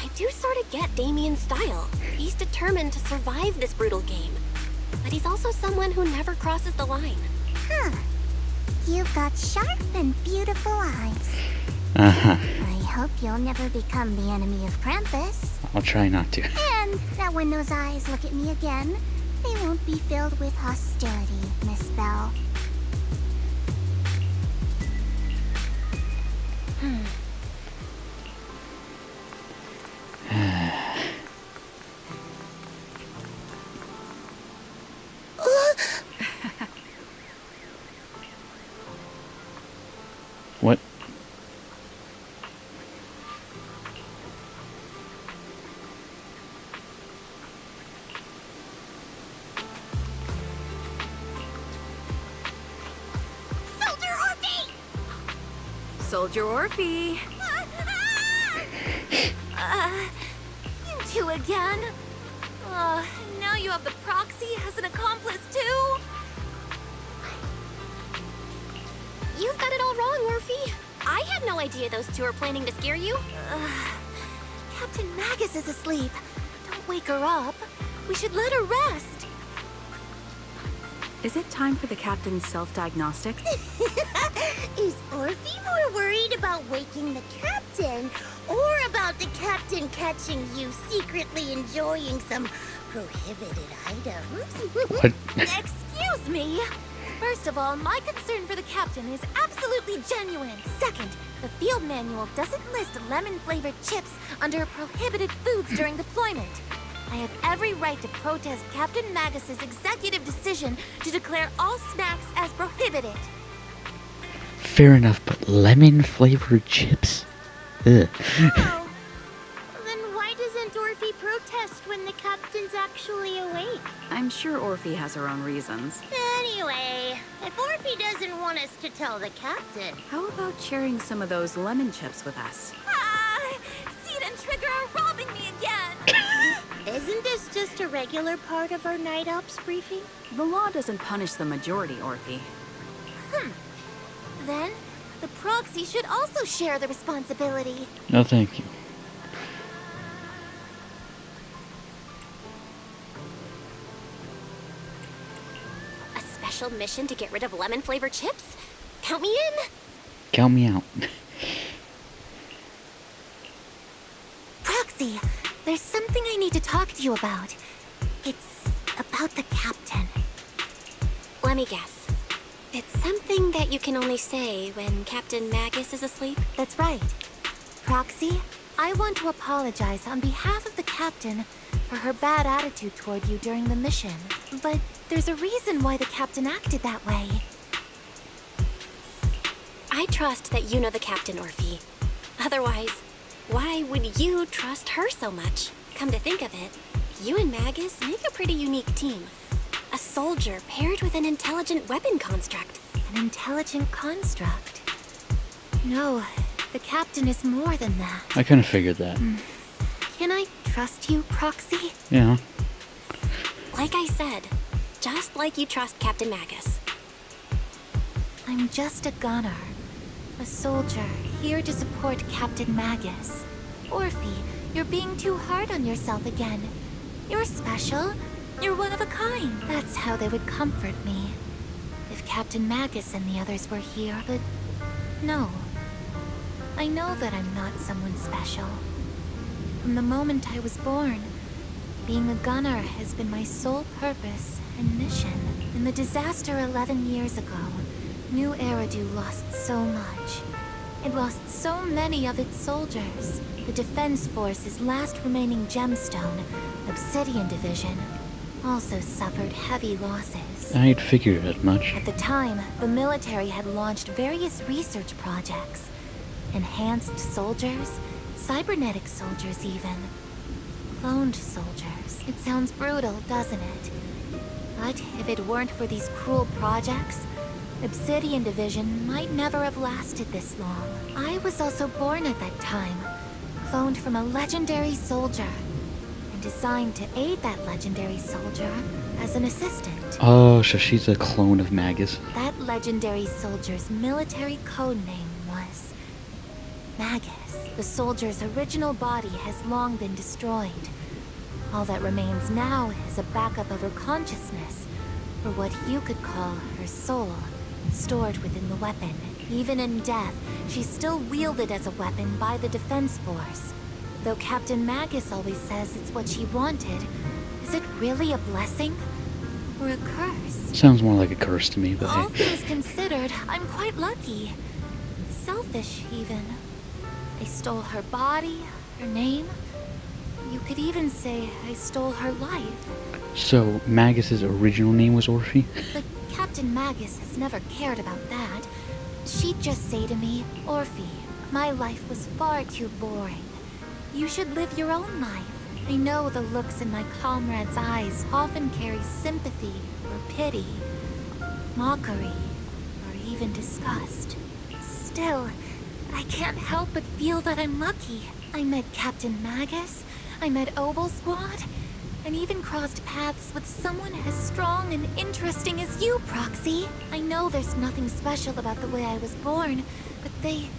Speaker 4: I do sort of get Damien's style. He's determined to survive this brutal game. But he's also someone who never crosses the line.
Speaker 12: Huh. You've got sharp and beautiful eyes.
Speaker 1: Uh-huh.
Speaker 12: I hope you'll never become the enemy of Krampus.
Speaker 1: I'll try not to.
Speaker 12: And that when those eyes look at me again, they won't be filled with hostility, Miss Bell.
Speaker 1: What?
Speaker 2: Soldier Orphe! You two again? Now you have the proxy as an accomplice too?
Speaker 4: You've got it all wrong, Orphe. I had no idea those two were planning to scare you.
Speaker 2: Captain Magus is asleep. Don't wake her up. We should let her rest.
Speaker 13: Is it time for the captain's self-diagnostic?
Speaker 12: Is Orphe more worried about waking the captain or about the captain catching you secretly enjoying some prohibited items?
Speaker 1: What?
Speaker 2: Excuse me! First of all, my concern for the captain is absolutely genuine. Second, the field manual doesn't list lemon-flavored chips under prohibited foods during deployment. I have every right to protest Captain Magus's executive decision to declare all snacks as prohibited.
Speaker 1: Fair enough, but lemon-flavored chips? Ugh.
Speaker 12: Oh. Then why doesn't Orphe protest when the captain's actually awake?
Speaker 13: I'm sure Orphe has her own reasons.
Speaker 12: Anyway, if Orphe doesn't want us to tell the captain...
Speaker 13: How about sharing some of those lemon chips with us?
Speaker 2: Seed and Trigger are robbing me again!
Speaker 12: Isn't this just a regular part of our night ops briefing?
Speaker 13: The law doesn't punish the majority, Orphe.
Speaker 2: Then, the proxy should also share the responsibility.
Speaker 1: No, thank you.
Speaker 4: A special mission to get rid of lemon-flavored chips? Count me in!
Speaker 1: Count me out.
Speaker 2: Proxy, there's something I need to talk to you about. It's about the captain.
Speaker 4: Let me guess. It's something that you can only say when Captain Magus is asleep?
Speaker 2: That's right. Proxy, I want to apologize on behalf of the captain for her bad attitude toward you during the mission. But there's a reason why the captain acted that way.
Speaker 4: I trust that you know the captain, Orphe. Otherwise, why would you trust her so much? Come to think of it, you and Magus make a pretty unique team. A soldier paired with an intelligent weapon construct.
Speaker 2: An intelligent construct? No, the captain is more than that.
Speaker 1: I kind of figured that.
Speaker 2: Can I trust you, Proxy?
Speaker 1: Yeah.
Speaker 4: Like I said, just like you trust Captain Magus.
Speaker 2: I'm just a gunner. A soldier, here to support Captain Magus. Orphe, you're being too hard on yourself again. You're special. You're one of a kind. That's how they would comfort me. If Captain Magus and the others were here, but no. I know that I'm not someone special. From the moment I was born, being a gunner has been my sole purpose and mission. In the disaster 11 years ago, New Eridu lost so much. It lost so many of its soldiers. The Defense Force's last remaining gemstone, Obsidian Division, also suffered heavy losses.
Speaker 1: I'd figured as much.
Speaker 2: At the time, the military had launched various research projects. Enhanced soldiers, cybernetic soldiers even. Cloned soldiers. It sounds brutal, doesn't it? But if it weren't for these cruel projects, Obsidian Division might never have lasted this long. I was also born at that time, cloned from a legendary soldier, and designed to aid that legendary soldier as an assistant.
Speaker 1: Oh, so she's a clone of Magus.
Speaker 2: That legendary soldier's military code name was Magus. The soldier's original body has long been destroyed. All that remains now is a backup of her consciousness, or what you could call her soul, stored within the weapon. Even in death, she's still wielded as a weapon by the Defense Force. Though Captain Magus always says it's what she wanted, is it really a blessing? Or a curse?
Speaker 1: Sounds more like a curse to me, but
Speaker 2: All
Speaker 1: hey.
Speaker 2: things considered, I'm quite lucky. Selfish, even. I stole her body, her name. You could even say I stole her life.
Speaker 1: So, Magus's original name was Orphe?
Speaker 2: But Captain Magus has never cared about that. She'd just say to me, Orphe, my life was far too boring. You should live your own life. I know the looks in my comrades' eyes often carry sympathy or pity, mockery, or even disgust. Still, I can't help but feel that I'm lucky. I met Captain Magus, I met Obel Squad, and even crossed paths with someone as strong and interesting as you, Proxy. I know there's nothing special about the way I was born, but you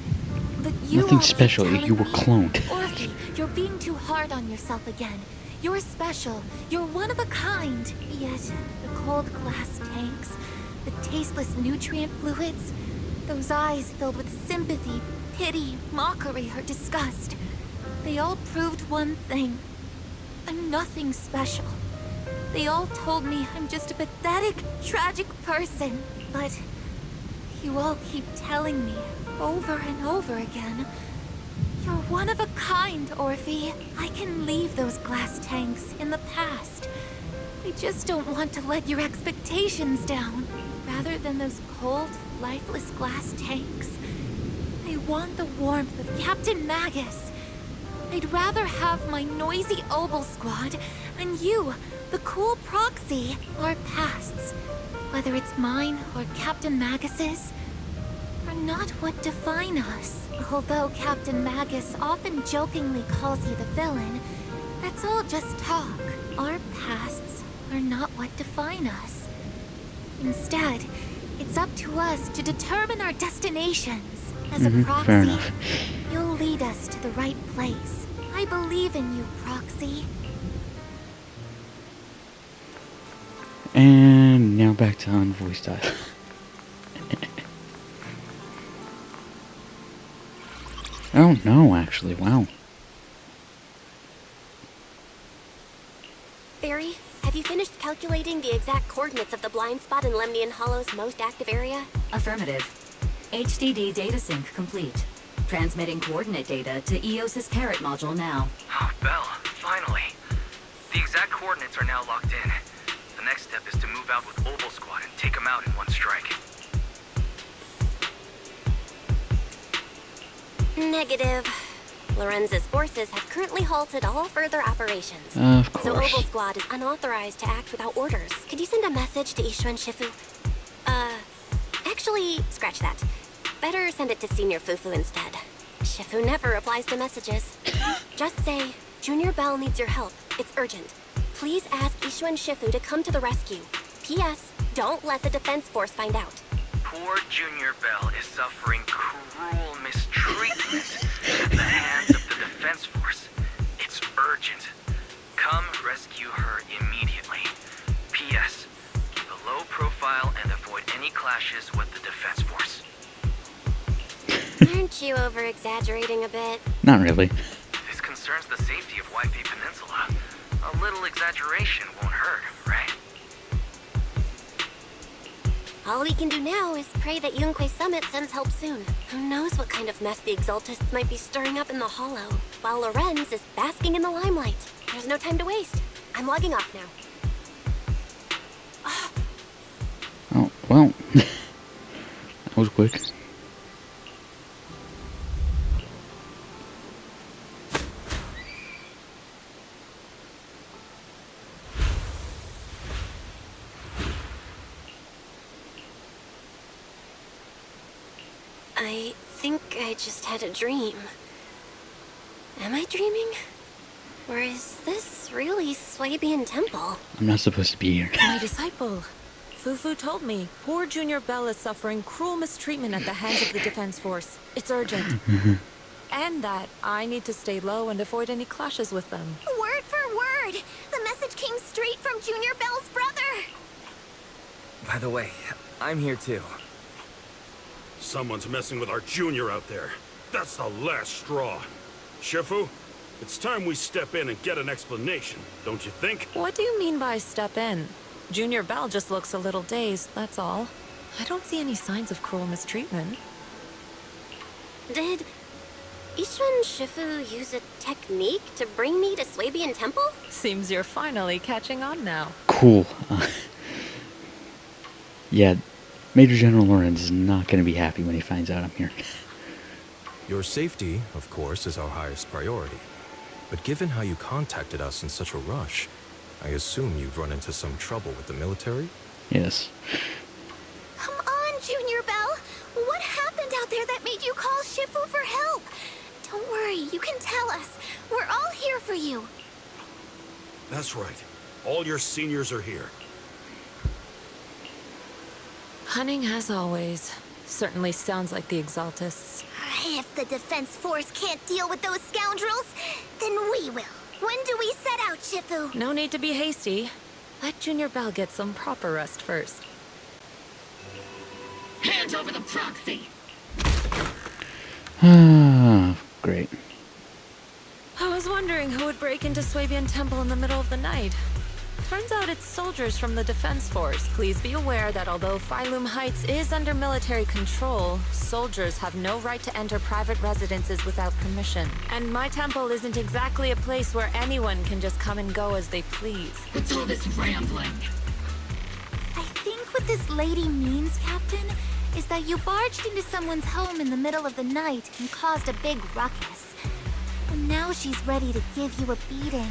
Speaker 1: Nothing
Speaker 2: all keep
Speaker 1: special,
Speaker 2: telling
Speaker 1: you were
Speaker 2: me,
Speaker 1: cloned.
Speaker 2: Orphe, you're being too hard on yourself again. You're special, you're one of a kind. Yet, the cold glass tanks, the tasteless nutrient fluids, those eyes filled with sympathy, pity, mockery, or disgust, they all proved one thing. I'm nothing special. They all told me I'm just a pathetic, tragic person. But you all keep telling me, over and over again, you're one of a kind, Orphe. I can leave those glass tanks in the past. I just don't want to let your expectations down. Rather than those cold, lifeless glass tanks, I want the warmth of Captain Magus. I'd rather have my noisy Obel Squad and you, the cool Proxy, our pasts. Whether it's mine or Captain Magus's, are not what define us. Although Captain Magus often jokingly calls you the villain, that's all just talk. Our pasts are not what define us. Instead, it's up to us to determine our destinations. As a
Speaker 1: fair
Speaker 2: Proxy,
Speaker 1: enough.
Speaker 2: you'll lead us to the right place. I believe in you, Proxy.
Speaker 1: And now back to on voice dive. Oh no, actually, wow.
Speaker 4: Barry, have you finished calculating the exact coordinates of the blind spot in Lemnian Hollow's most active area?
Speaker 6: Affirmative. HDD data sync complete. Transmitting coordinate data to EOS's Carrot module now.
Speaker 7: Oh, Belle, finally. The exact coordinates are now locked in. The next step is to move out with Obel Squad and take them out in one strike.
Speaker 4: Negative. Lorenza's forces have currently halted all further operations.
Speaker 1: Of
Speaker 4: So
Speaker 1: course.
Speaker 4: Obel Squad is unauthorized to act without orders. Could you send a message to Ishu and Shifu? Actually, scratch that. Better send it to Senior Fufu instead. Shifu never replies to messages. Just say, Junior Bell needs your help. It's urgent. Please ask Ishuan Shifu to come to the rescue. P.S. Don't let the Defense Force find out.
Speaker 7: Poor Junior Bell is suffering cruel mistreatment at the hands of the Defense Force. It's urgent. Come rescue her immediately. P.S. Keep a low profile and avoid any clashes with the Defense Force.
Speaker 4: Aren't you over-exaggerating a bit?
Speaker 1: Not really.
Speaker 7: This concerns the safety of Waifei Peninsula. A little exaggeration won't hurt, right?
Speaker 4: All we can do now is pray that Yunque Summit sends help soon. Who knows what kind of mess the Exaltists might be stirring up in the Hollow, while Lorenz is basking in the limelight. There's no time to waste. I'm logging off now.
Speaker 1: Oh, well. That was quick.
Speaker 4: I think I just had a dream. Am I dreaming? Or is this really Swabian Temple?
Speaker 1: I'm not supposed to be here.
Speaker 5: My disciple. Fufu told me poor Junior Bell is suffering cruel mistreatment at the hands of the Defense Force. It's urgent. And that I need to stay low and avoid any clashes with them.
Speaker 2: Word for word! The message came straight from Junior Bell's brother!
Speaker 14: By the way, I'm here too.
Speaker 15: Someone's messing with our junior out there. That's the last straw. Shifu, it's time we step in and get an explanation, don't you think?
Speaker 5: What do you mean by step in? Junior Bell just looks a little dazed, that's all. I don't see any signs of cruel mistreatment.
Speaker 4: Did Ishuan Shifu use a technique to bring me to Swabian Temple?
Speaker 5: Seems you're finally catching on now.
Speaker 1: Cool. Yeah, Major General Lorenz is not going to be happy when he finds out I'm here.
Speaker 8: Your safety, of course, is our highest priority. But given how you contacted us in such a rush, I assume you've run into some trouble with the military?
Speaker 1: Yes.
Speaker 2: Come on, Junior Bell! What happened out there that made you call Shifu for help? Don't worry, you can tell us. We're all here for you.
Speaker 15: That's right. All your seniors are here.
Speaker 5: Cunning as always. Certainly sounds like the Exaltists.
Speaker 2: If the Defense Force can't deal with those scoundrels, then we will. When do we set out, Shifu?
Speaker 5: No need to be hasty. Let Junior Bell get some proper rest first.
Speaker 3: Hand over the proxy!
Speaker 1: Ah, great.
Speaker 5: I was wondering who would break into Swabian Temple in the middle of the night. Turns out it's soldiers from the Defense Force. Please be aware that although Phylum Heights is under military control, soldiers have no right to enter private residences without permission. And my temple isn't exactly a place where anyone can just come and go as they please.
Speaker 3: What's all this rambling?
Speaker 2: I think what this lady means, Captain, is that you barged into someone's home in the middle of the night and caused a big ruckus. And now she's ready to give you a beating.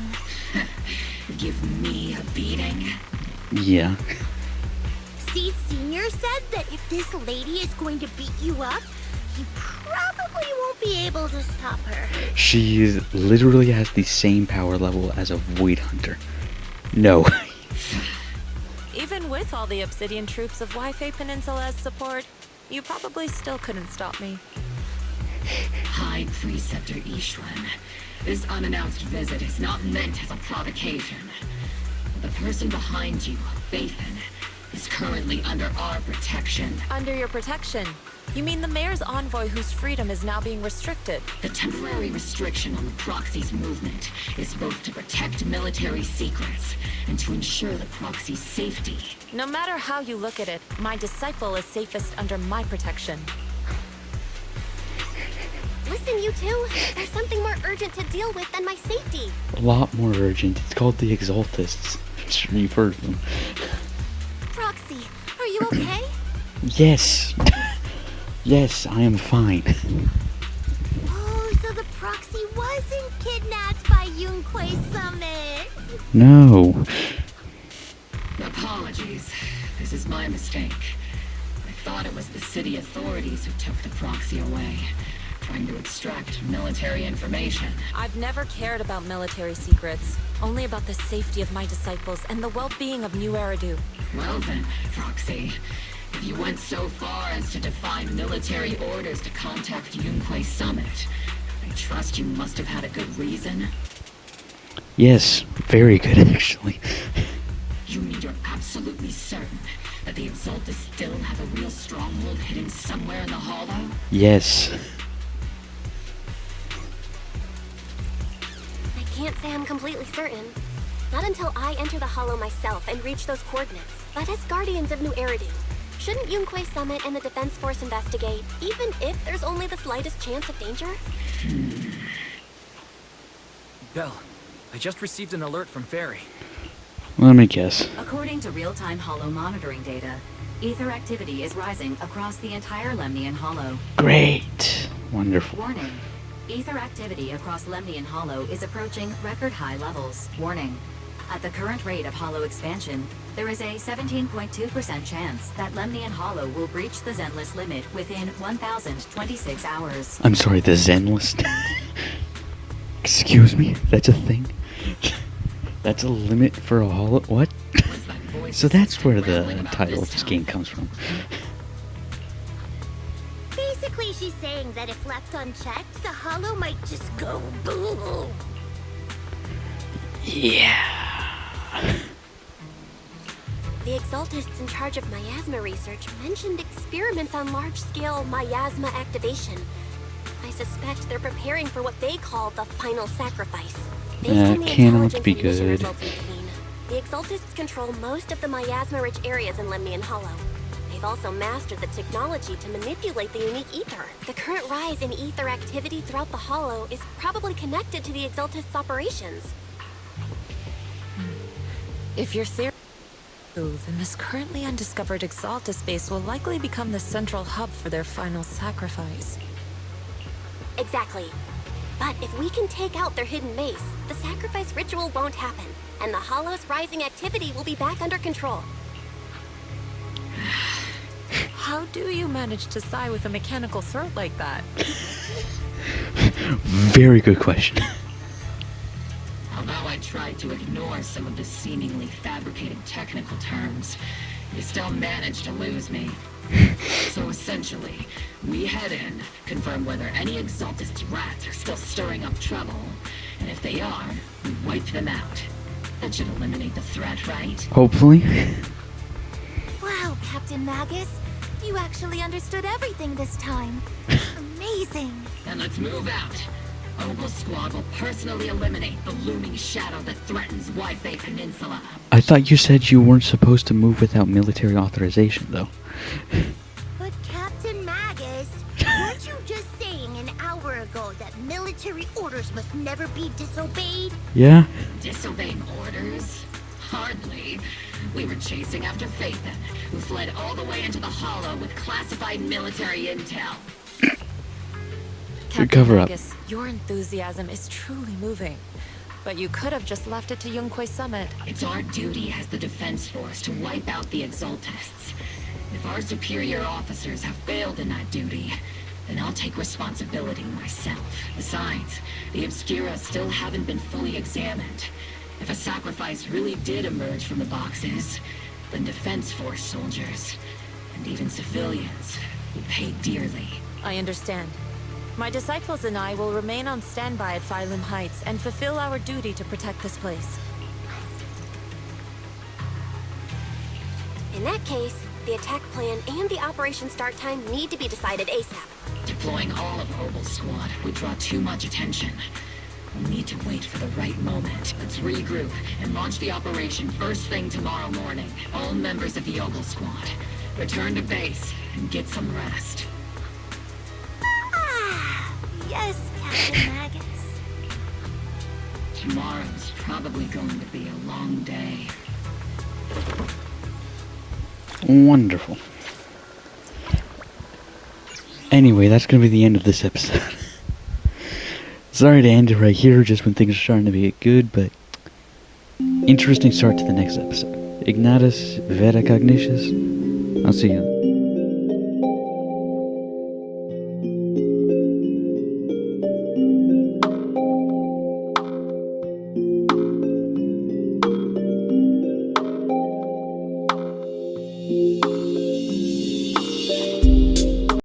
Speaker 3: Give me a beating?
Speaker 1: Yeah.
Speaker 2: See, Senior said that if this lady is going to beat you up, you probably won't be able to stop her.
Speaker 1: She literally has the same power level as a Void Hunter. No.
Speaker 5: Even with all the Obsidian troops of Waifei Peninsula as support, you probably still couldn't stop me.
Speaker 3: High Preceptor Ishuan, this unannounced visit is not meant as a provocation. The person behind you, Bathan, is currently under our protection.
Speaker 5: Under your protection? You mean the mayor's envoy whose freedom is now being restricted?
Speaker 3: The temporary restriction on the Proxy's movement is both to protect military secrets and to ensure the Proxy's safety.
Speaker 5: No matter how you look at it, my disciple is safest under my protection.
Speaker 4: Listen, you two. There's something more urgent to deal with than my safety.
Speaker 1: A lot more urgent. It's called the Exaltists. I'm sure you've heard of them.
Speaker 2: Proxy, are you okay?
Speaker 1: Yes. Yes, I am fine.
Speaker 2: Oh, so the Proxy wasn't kidnapped by Yunque Summit.
Speaker 1: No.
Speaker 3: Apologies. This is my mistake. I thought it was the city authorities who took the Proxy away. trying to extract military information.
Speaker 5: I've never cared about military secrets, only about the safety of my disciples and the well-being of New Eridu.
Speaker 3: Well then, Foxy, if you went so far as to defy military orders to contact Yunquay Summit, I trust you must have had a good reason.
Speaker 1: Yes, very good actually.
Speaker 3: You mean you're absolutely certain that the Exaltus still have a real stronghold hidden somewhere in the Hollow?
Speaker 1: Yes.
Speaker 4: I can't say I'm completely certain. Not until I enter the Hollow myself and reach those coordinates. But as Guardians of New Eridu, shouldn't Yunquay Summit and the Defense Force investigate, even if there's only the slightest chance of danger?
Speaker 14: Belle, I just received an alert from Fairy.
Speaker 1: Let me guess.
Speaker 6: According to real-time Hollow monitoring data, ether activity is rising across the entire Lemnian Hollow.
Speaker 1: Great. Wonderful.
Speaker 6: Warning. Ether activity across Lemnian Hollow is approaching record high levels. Warning. At the current rate of Hollow expansion, there is a 17.2% chance that Lemnian Hollow will breach the Zenless limit within 1,026 hours.
Speaker 1: I'm sorry, the Zen list. Excuse me? That's a thing? That's a limit for a hollow? What? So that's where the title of this game comes from.
Speaker 12: Basically, she's saying that if left unchecked, the Hollow might just go boom.
Speaker 1: Yeah.
Speaker 4: The Exaltists in charge of miasma research mentioned experiments on large-scale miasma activation. I suspect they're preparing for what they call the final sacrifice. Based on the
Speaker 1: Cannot
Speaker 4: intelligence
Speaker 1: be
Speaker 4: and mission
Speaker 1: good.
Speaker 4: results we've seen, the Exaltists control most of the miasma-rich areas in Lemnian Hollow. They've also mastered the technology to manipulate the unique ether. The current rise in ether activity throughout the Hollow is probably connected to the Exaltists' operations.
Speaker 5: If your theory is true, then this currently undiscovered Exaltus base will likely become the central hub for their final sacrifice.
Speaker 4: Exactly. But if we can take out their hidden base, the sacrifice ritual won't happen, and the Hollow's rising activity will be back under control.
Speaker 5: How do you manage to sigh with a mechanical throat like that?
Speaker 1: Very good question.
Speaker 3: Although I tried to ignore some of the seemingly fabricated technical terms, you still managed to lose me. So essentially, we head in, confirm whether any Exaltist rats are still stirring up trouble, and if they are, we wipe them out. That should eliminate the threat, right?
Speaker 1: Hopefully.
Speaker 2: Wow, Captain Magus. You actually understood everything this time. Amazing.
Speaker 3: Then let's move out. Obel Squad will personally eliminate the looming shadow that threatens Wi-Fi Peninsula.
Speaker 1: I thought you said you weren't supposed to move without military authorization, though.
Speaker 12: But Captain Magus, weren't you just saying an hour ago that military orders must never be disobeyed?
Speaker 1: Yeah?
Speaker 3: Disobeying orders? Hardly. We were chasing after Phaethon, who fled all the way into the Hollow with classified military intel.
Speaker 5: Captain
Speaker 1: cover up.
Speaker 5: Magus, your enthusiasm is truly moving. But you could have just left it to Yunquay Summit.
Speaker 3: It's our duty as the Defense Force to wipe out the Exaltists. If our superior officers have failed in that duty, then I'll take responsibility myself. Besides, the Obscura still haven't been fully examined. If a sacrifice really did emerge from the boxes, then Defense Force soldiers, and even civilians, would pay dearly.
Speaker 5: I understand. My disciples and I will remain on standby at Phylum Heights and fulfill our duty to protect this place.
Speaker 4: In that case, the attack plan and the operation start time need to be decided ASAP.
Speaker 3: Deploying all of Obel Squad would draw too much attention. We'll need to wait for the right moment. Let's regroup and launch the operation first thing tomorrow morning. All members of the Obel Squad, return to base and get some rest.
Speaker 2: Yes, Captain Magus.
Speaker 3: Tomorrow's probably going to be a long day.
Speaker 1: Wonderful. Anyway, that's going to be the end of this episode. Sorry to end it right here, just when things are starting to get good, but interesting start to the next episode. Ignatus Vera Cognitius. I'll see you.